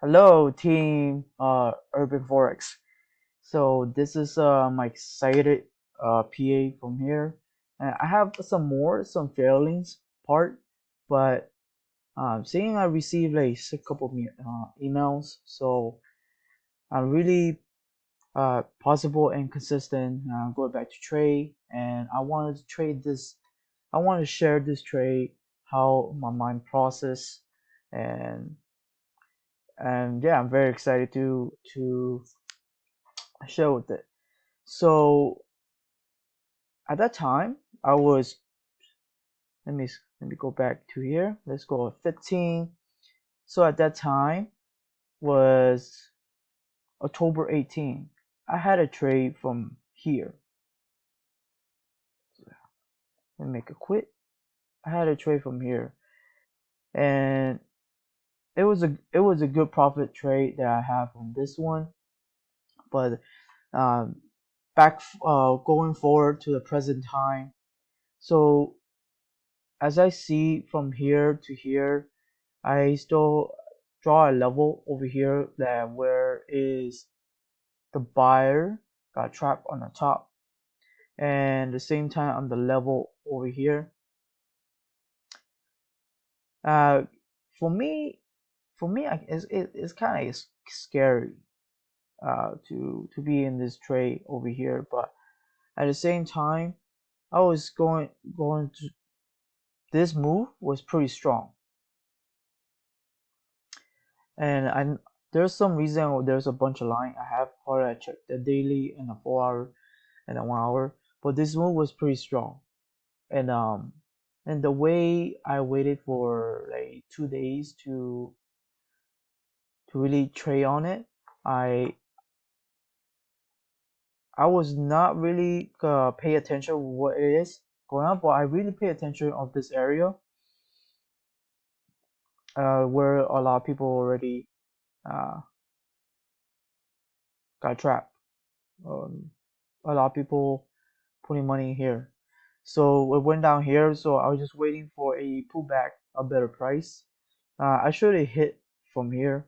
Hello, team Urban Forex. So this is my excited PA from here, and I have some failings part, but seeing I received like a couple of emails, so I'm really possible and consistent going back to trade, and I wanted to trade this. I want to share this trade, how my mind process, and yeah, I'm very excited to share with it. So at that time, I was let me go back to here. Let's go with 15. So at that time was October 18. I had a trade from here. Let me make a quit. I had a trade from here, and it was a good profit trade that I have from this one. But um, back going forward to the present time. So as I see from here to here, I still draw a level over here that where is the buyer got trapped on the top, and the same time on the level over here. Uh, for me, it's kind of scary to be in this trade over here, but at the same time, I was going to this move was pretty strong, and there's some reason there's a bunch of line I have. Probably I checked the daily and the 4 hour and the 1 hour, but this one was pretty strong. And the way I waited for like 2 days to really trade on it, I I was not really pay attention what it is going on, but I really pay attention of this area where a lot of people already uh, got trapped. Um, a lot of people putting money here. So it went down here. So I was just waiting for a pullback, a better price. I should have hit from here,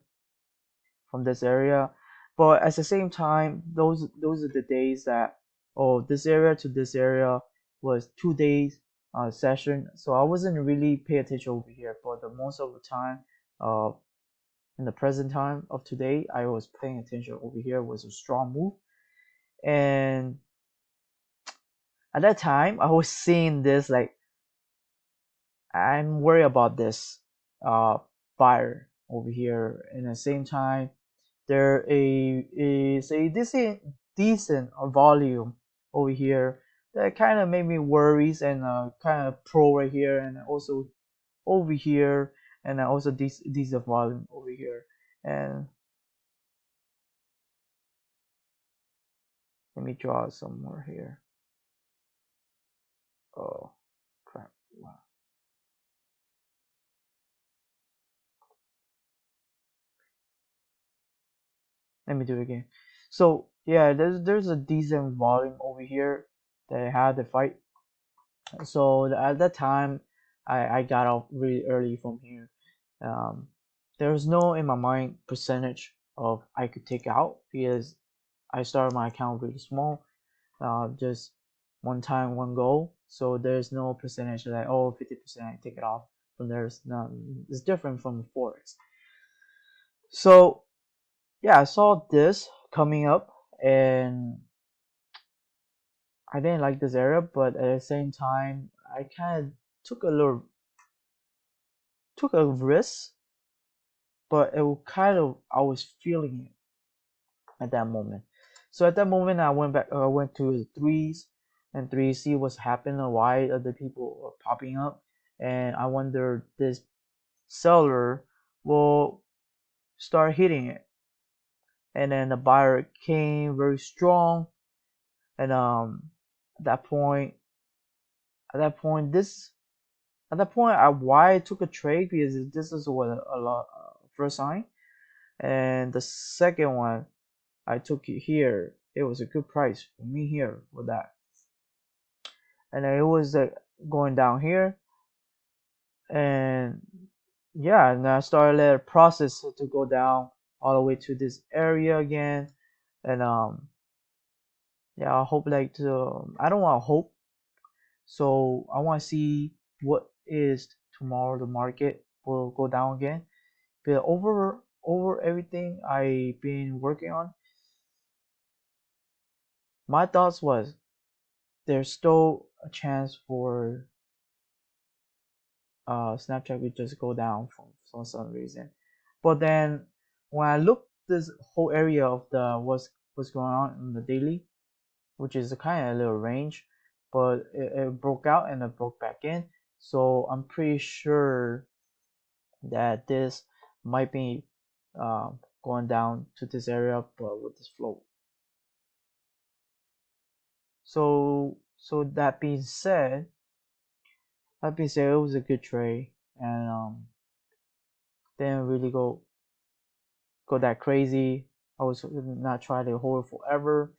from this area, but at the same time, those are the days that oh, this area to this area was 2 days session. So I wasn't really pay attention over here. But the most of the time, uh, in the present time of today, I was paying attention over here. Was a strong move, and at that time, I was seeing this like I'm worried about this uh buyer over here. And at the same time, there is a decent volume over here that kind of made me worries, and kind of pro right here, and also over here, and also decent volume over here. And let me draw some more here. Oh crap! Wow. Let me do it again. So yeah, there's a decent volume over here that I had to fight. So at that time, I got off really early from here. Um, there's no in my mind percentage of I could take out because I started my account really small, just one time, one goal. So there's no percentage like oh 50% I take it off. From there's none. It's different from forex. So yeah, I saw this coming up, and I didn't like this area, but at the same time, I kind of took a little took a risk, but it kind of I was feeling it at that moment. So at that moment, I went back. I went to the threes and three, see what's happening, why other people are popping up, and I wonder this seller will start hitting it, and then the buyer came very strong, and at that point, at that point, this at that point, why I took a trade because this is what a lot first sign, and the second one I took it here. It was a good price for me here with that, and then it was going down here, and yeah, and I started let it process to go down, all the way to this area again. And yeah, I hope like to, I don't want to hope, so I want to see what is tomorrow. The market will go down again, but over everything I've been working on, my thoughts was there's still a chance for Snapchat would just go down for some reason. But then when I look this whole area of the what's going on in the daily, which is a kind of a little range, but it broke out and it broke back in. So I'm pretty sure that this might be going down to this area, but with this flow. So that being said, it was a good trade, and didn't really go that crazy. I was not trying to hold it forever,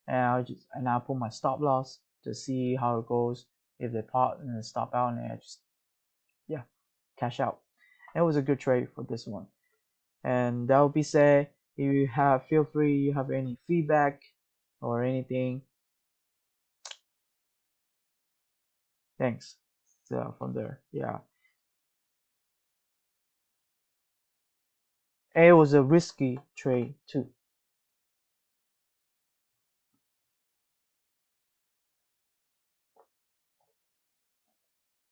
and I put my stop loss to see how it goes. If they pop and then stop out, and I just yeah cash out. And it was a good trade for this one. And that would be said. If you have, feel free. You have any feedback or anything, thanks. So from there, yeah, and it was a risky trade too.